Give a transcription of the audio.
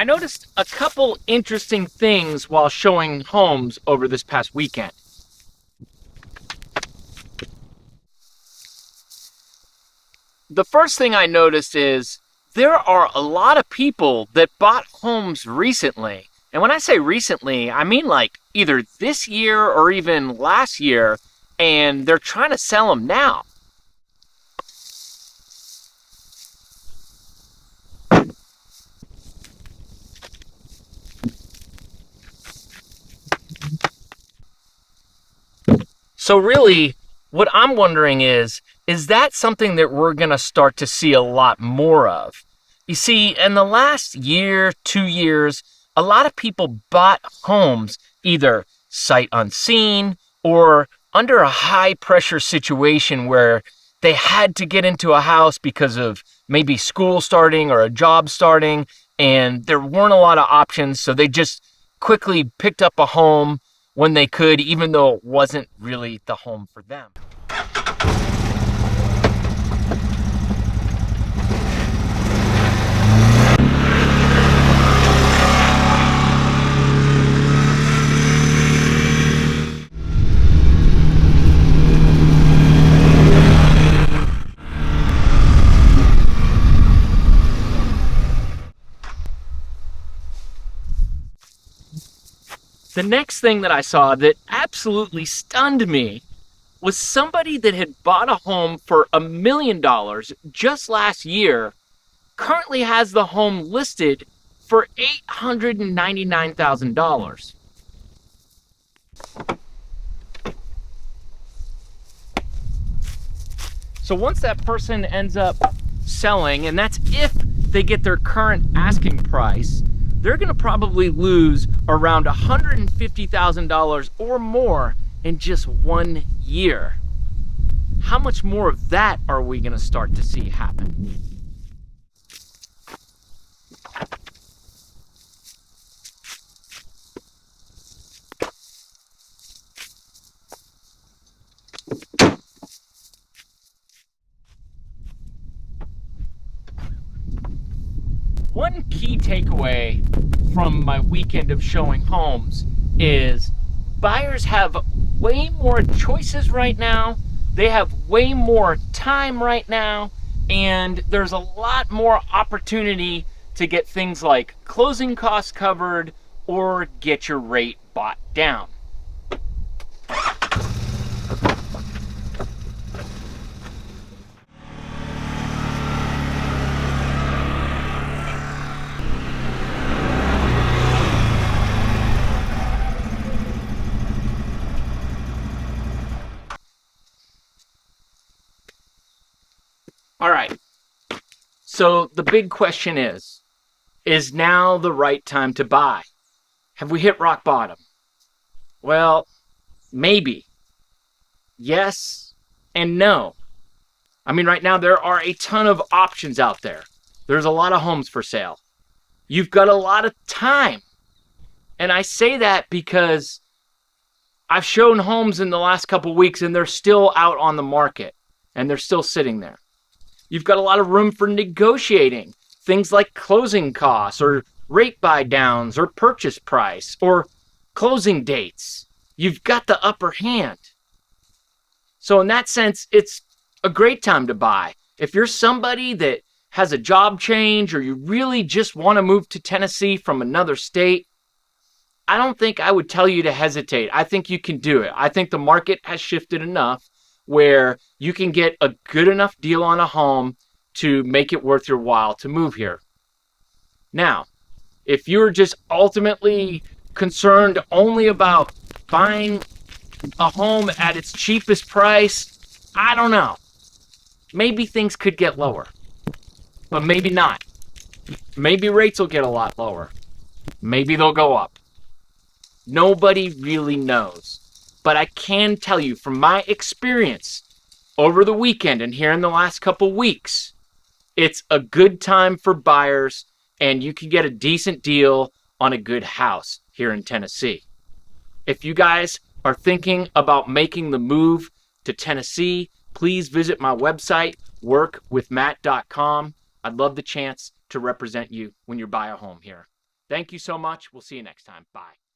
noticed a couple interesting things while showing homes over this past weekend. The first thing I noticed is there are a lot of people that bought homes recently. And when I say recently, I mean like either this year or even last year, and they're trying to sell them now. So really, what I'm wondering is that something that we're going to start to see a lot more of? You see, in the last year, 2 years, a lot of people bought homes either sight unseen or under a high pressure situation where they had to get into a house because of maybe school starting or a job starting, and there weren't a lot of options, so they just quickly picked up a home when they could, even though it wasn't really the home for them. The next thing that I saw that absolutely stunned me was somebody that had bought a home for $1 million just last year currently has the home listed for $899,000. So once that person ends up selling, and that's if they get their current asking price, they're going to probably lose around $150,000 or more in just 1 year. How much more of that are we going to start to see happen? One key takeaway from my weekend of showing homes is buyers have way more choices right now. They have way more time right now, and there's a lot more opportunity to get things like closing costs covered or get your rate bought down. All right, so the big question is now the right time to buy? Have we hit rock bottom? Well, maybe. Yes and no. I mean, right now there are a ton of options out there. There's a lot of homes for sale. You've got a lot of time. And I say that because I've shown homes in the last couple weeks and they're still out on the market and they're still sitting there. You've got a lot of room for negotiating things like closing costs or rate buy downs or purchase price or closing dates. You've got the upper hand. So in that sense, it's a great time to buy. If you're somebody that has a job change or you really just want to move to Tennessee from another state, I don't think I would tell you to hesitate. I think you can do it. I think the market has shifted enough where you can get a good enough deal on a home to make it worth your while to move here. Now, if you're just ultimately concerned only about buying a home at its cheapest price, I don't know. Maybe things could get lower, but maybe not. Maybe rates will get a lot lower. Maybe they'll go up. Nobody really knows. But I can tell you from my experience over the weekend and here in the last couple weeks, it's a good time for buyers and you can get a decent deal on a good house here in Tennessee. If you guys are thinking about making the move to Tennessee, please visit my website, workwithmatt.com. I'd love the chance to represent you when you buy a home here. Thank you so much. We'll see you next time. Bye.